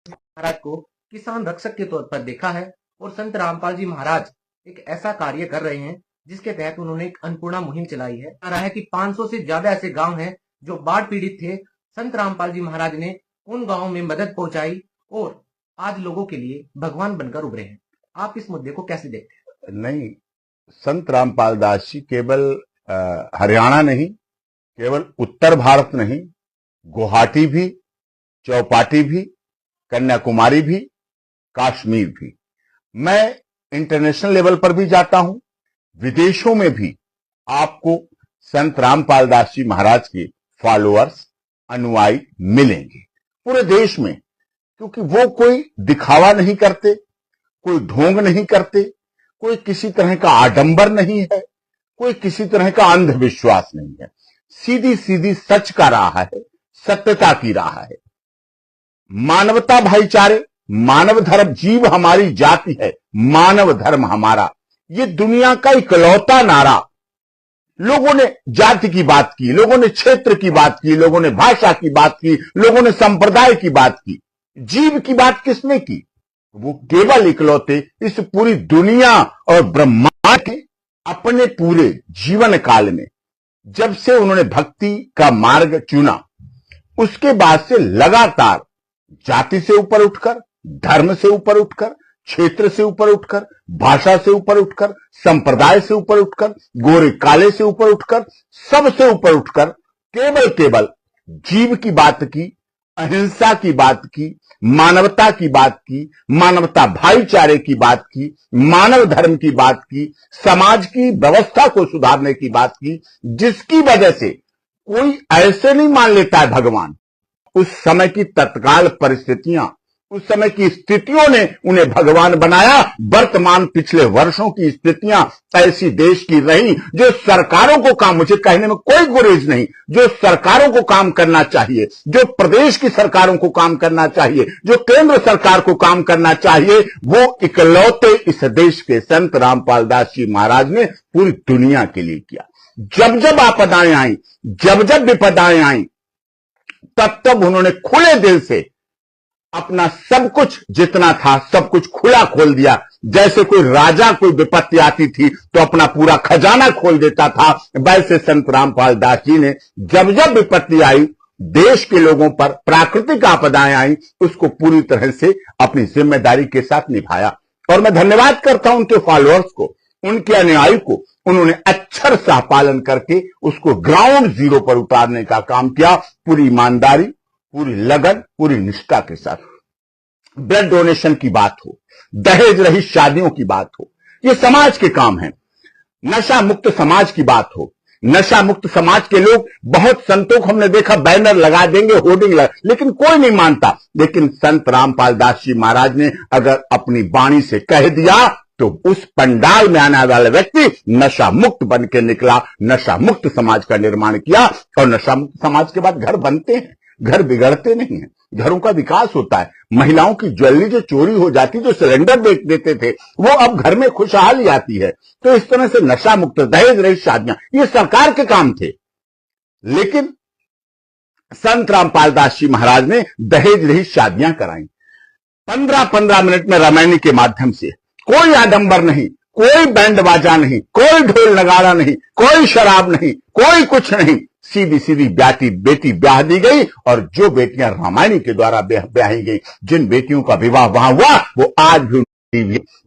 महाराज को किसान रक्षक के तौर पर देखा है और संत रामपाल जी महाराज एक ऐसा कार्य कर रहे हैं जिसके तहत उन्होंने एक अन्नपूर्णा मुहिम चलाई है। कह रहा है कि 500 से ज्यादा ऐसे गांव हैं जो बाढ़ पीड़ित थे। संत रामपाल जी महाराज ने उन गांवों में मदद पहुंचाई और आज लोगों के लिए भगवान बनकर उभरे हैं। आप इस मुद्दे को कैसे देखते हैं? नहीं, संत रामपाल दास जी केवल हरियाणा नहीं, केवल उत्तर भारत नहीं, गुवाहाटी भी, चौपाटी भी, कन्याकुमारी भी, कश्मीर भी, मैं इंटरनेशनल लेवल पर भी जाता हूं, विदेशों में भी आपको संत रामपाल दास जी महाराज के फॉलोअर्स, अनुयायी मिलेंगे पूरे देश में। क्योंकि वो कोई दिखावा नहीं करते, कोई ढोंग नहीं करते, कोई किसी तरह का आडंबर नहीं है, कोई किसी तरह का अंधविश्वास नहीं है। सीधी सीधी सच का राह है, सत्यता की राह है। मानवता, भाईचारे, मानव धर्म, जीव हमारी जाति है, मानव धर्म हमारा, ये दुनिया का इकलौता नारा। लोगों ने जाति की बात की, लोगों ने क्षेत्र की बात की, लोगों ने भाषा की बात की, लोगों ने संप्रदाय की बात की। जीव की बात किसने की? वो केवल इकलौते इस पूरी दुनिया और ब्रह्मांड के अपने पूरे जीवन काल में जब से उन्होंने भक्ति का मार्ग चुना, उसके बाद से लगातार जाति से ऊपर उठकर, धर्म से ऊपर उठकर, क्षेत्र से ऊपर उठकर, भाषा से ऊपर उठकर, संप्रदाय से ऊपर उठकर, गोरे काले से ऊपर उठकर, सबसे ऊपर उठकर केवल जीव की बात की, अहिंसा की बात की, मानवता की बात की, मानवता भाईचारे की बात की, मानव धर्म की बात की, समाज की व्यवस्था को सुधारने की बात की, जिसकी वजह से कोई ऐसे नहीं मान लेता है भगवान। उस समय की तत्काल परिस्थितियां, उस समय की स्थितियों ने उन्हें भगवान बनाया। वर्तमान पिछले वर्षों की स्थितियां ऐसी देश की रही जो सरकारों को काम, मुझे कहने में कोई गुरेज नहीं, जो सरकारों को काम करना चाहिए, जो प्रदेश की सरकारों को काम करना चाहिए, जो केंद्र सरकार को काम करना चाहिए, वो इकलौते इस देश के संत रामपाल दास जी महाराज ने पूरी दुनिया के लिए किया। जब जब आपदाएं आई, जब जब विपदाएं आई, तब तब उन्होंने खुले दिल से अपना सब कुछ जितना था सब कुछ खुला खोल दिया। जैसे कोई राजा कोई विपत्ति आती थी तो अपना पूरा खजाना खोल देता था, वैसे संत रामपाल दास जी ने जब जब विपत्ति आई, देश के लोगों पर प्राकृतिक आपदाएं आई, उसको पूरी तरह से अपनी जिम्मेदारी के साथ निभाया। और मैं धन्यवाद करता हूं उनके फॉलोअर्स को, उनके अनुयायी को। उन्होंने अक्षर सह पालन करके उसको ग्राउंड जीरो पर उतारने का काम किया, पूरी ईमानदारी, पूरी लगन, पूरी निष्ठा के साथ। ब्लड डोनेशन की बात हो, दहेज रहित शादियों की बात हो, ये समाज के काम है। नशा मुक्त समाज की बात हो, नशा मुक्त समाज के लोग, बहुत संतों को हमने देखा बैनर लगा देंगे, होर्डिंग लगा, लेकिन कोई नहीं मानता। लेकिन संत रामपाल दास जी महाराज ने अगर अपनी वाणी से कह दिया तो उस पंडाल में आने वाला व्यक्ति नशा मुक्त बन के निकला, नशा मुक्त समाज का निर्माण किया। और नशा मुक्त समाज के बाद घर बनते हैं, घर बिगड़ते नहीं हैं, घरों का विकास होता है। महिलाओं की ज्वेलरी जो चोरी हो जाती, जो सिलेंडर बेच देते थे, वो अब घर में खुशहाली आती है। तो इस तरह से नशा मुक्त, दहेज रहित शादियां, ये सरकार के काम थे। लेकिन संत रामपाल दास जी महाराज ने दहेज रहित शादियां कराई 15-15 मिनट में रामायणी के माध्यम से। कोई आडंबर नहीं, कोई बैंड बाजा नहीं, कोई ढोल नगाड़ा नहीं, कोई शराब नहीं, कोई कुछ नहीं। सीधी सीधी बेटी ब्याह दी गई। और जो बेटियां रामायणी के द्वारा ब्याही गई, जिन बेटियों का विवाह वहां हुआ, वो आज भी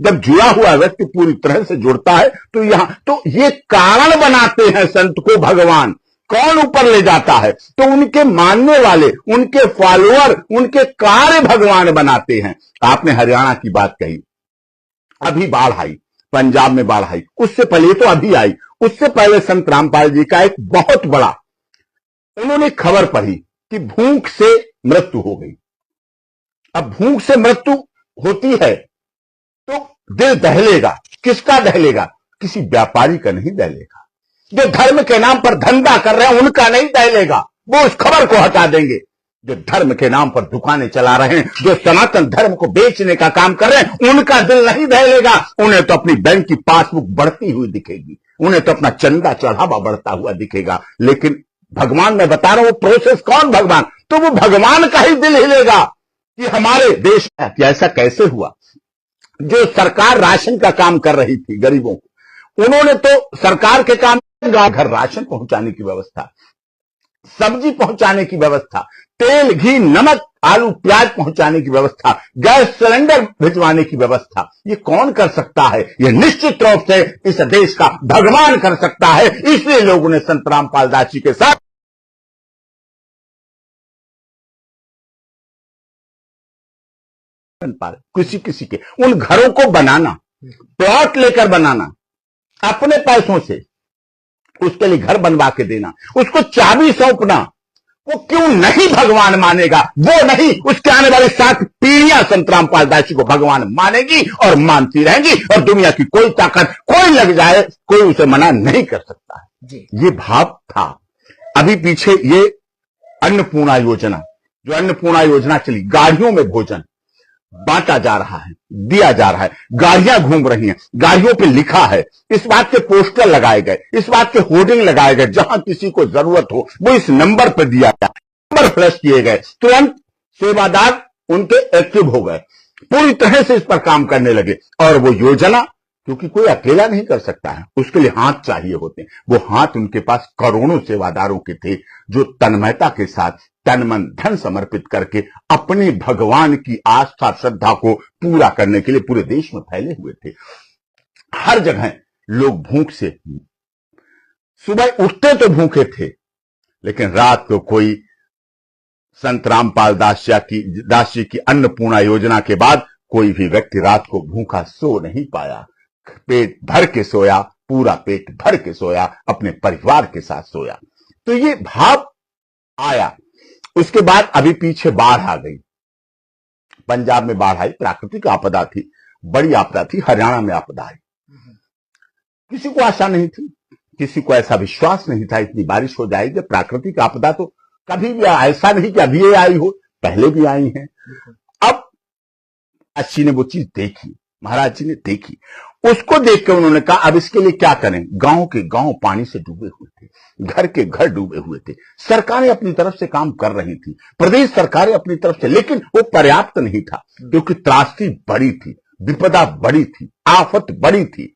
जब जुड़ा हुआ व्यक्ति पूरी तरह से जुड़ता है तो यहां तो ये कारण बनाते हैं संत को भगवान। कौन ऊपर ले जाता है? तो उनके मानने वाले, उनके फॉलोअर, उनके कार्य भगवान बनाते हैं। आपने हरियाणा की बात कही, अभी बाढ़ आई, पंजाब में बाढ़ आई, उससे पहले तो अभी आई, उससे पहले संत रामपाल जी का एक बहुत बड़ा, उन्होंने खबर पढ़ी कि भूख से मृत्यु हो गई। अब भूख से मृत्यु होती है तो दिल दहलेगा। किसका दहलेगा? किसी व्यापारी का नहीं दहलेगा। जो धर्म के नाम पर धंधा कर रहे हैं उनका नहीं दहलेगा, वो उस खबर को हटा देंगे। जो धर्म के नाम पर दुकानें चला रहे हैं, जो सनातन धर्म को बेचने का काम कर रहे हैं, उनका दिल नहीं दहलेगा। उन्हें तो अपनी बैंक की पासबुक बढ़ती हुई दिखेगी, उन्हें तो अपना चंदा चढ़ावा बढ़ता हुआ दिखेगा। लेकिन भगवान, मैं बता रहा हूं, वो प्रोसेस कौन भगवान? तो वो भगवान का ही दिल हिलेगा कि हमारे देश में कि ऐसा कैसे हुआ। जो सरकार राशन का काम कर रही थी गरीबों को, उन्होंने तो सरकार के काम घर राशन पहुंचाने की व्यवस्था, सब्जी पहुंचाने की व्यवस्था, तेल घी नमक आलू प्याज पहुंचाने की व्यवस्था, गैस सिलेंडर भिजवाने की व्यवस्था, ये कौन कर सकता है? ये निश्चित रूप से इस देश का भगवान कर सकता है। इसलिए लोगों ने संत रामपाल दास जी के साथ किसी किसी के उन घरों को बनाना, प्लॉट लेकर बनाना अपने पैसों से, उसके लिए घर बनवा के देना, उसको चाबी सौंपना, वो क्यों नहीं भगवान मानेगा? वो नहीं, उसके आने वाली 7 पीढ़ियां संत रामपाल दास जी को भगवान मानेगी और मानती रहेंगी, और दुनिया की कोई ताकत कोई लग जाए, कोई उसे मना नहीं कर सकता है। ये भाव था। अभी पीछे ये अन्नपूर्णा योजना, जो अन्नपूर्णा योजना चली, गाड़ियों में भोजन बांटा जा रहा है, दिया जा रहा है, गाड़ियां घूम रही हैं, गाड़ियों पे लिखा है, इस बात के पोस्टर लगाए गए, इस बात के होर्डिंग लगाए गए, जहां किसी को जरूरत हो वो इस नंबर पर दिया गया, नंबर फ्लैश किए गए, तुरंत सेवादार उनके एक्टिव हो गए, पूरी तरह से इस पर काम करने लगे। और वो योजना, क्योंकि कोई अकेला नहीं कर सकता है, उसके लिए हाथ चाहिए होते हैं, वो हाथ उनके पास करोड़ों सेवादारों के थे, जो तन्मयता के साथ तन मन धन समर्पित करके अपने भगवान की आस्था श्रद्धा को पूरा करने के लिए पूरे देश में फैले हुए थे। हर जगह लोग भूख से, सुबह उठते तो भूखे थे, लेकिन रात को कोई संत रामपाल दास जी की अन्नपूर्णा योजना के बाद कोई भी व्यक्ति रात को भूखा सो नहीं पाया। पेट भर के सोया, पूरा पेट भर के सोया, अपने परिवार के साथ सोया। तो ये भाव आया। उसके बाद अभी पीछे बाढ़ आ गई, पंजाब में बाढ़ आई, प्राकृतिक आपदा थी, बड़ी आपदा थी। हरियाणा में आपदा आई, किसी को आशा नहीं थी, किसी को ऐसा विश्वास नहीं था इतनी बारिश हो जाएगी। प्राकृतिक आपदा तो कभी भी ऐसा नहीं कि अभी ये आई हो, पहले भी आई है। अब अच्छी ने वो चीज देखी, महाराज जी ने देखी, उसको देख के उन्होंने कहा अब इसके लिए क्या करें। गांव के गांव पानी से डूबे हुए थे, घर के घर डूबे हुए थे। सरकारें अपनी तरफ से काम कर रही थी, प्रदेश सरकारें अपनी तरफ से, लेकिन वो पर्याप्त नहीं था, क्योंकि त्रासदी बड़ी थी, विपदा बड़ी थी, आफत बड़ी थी।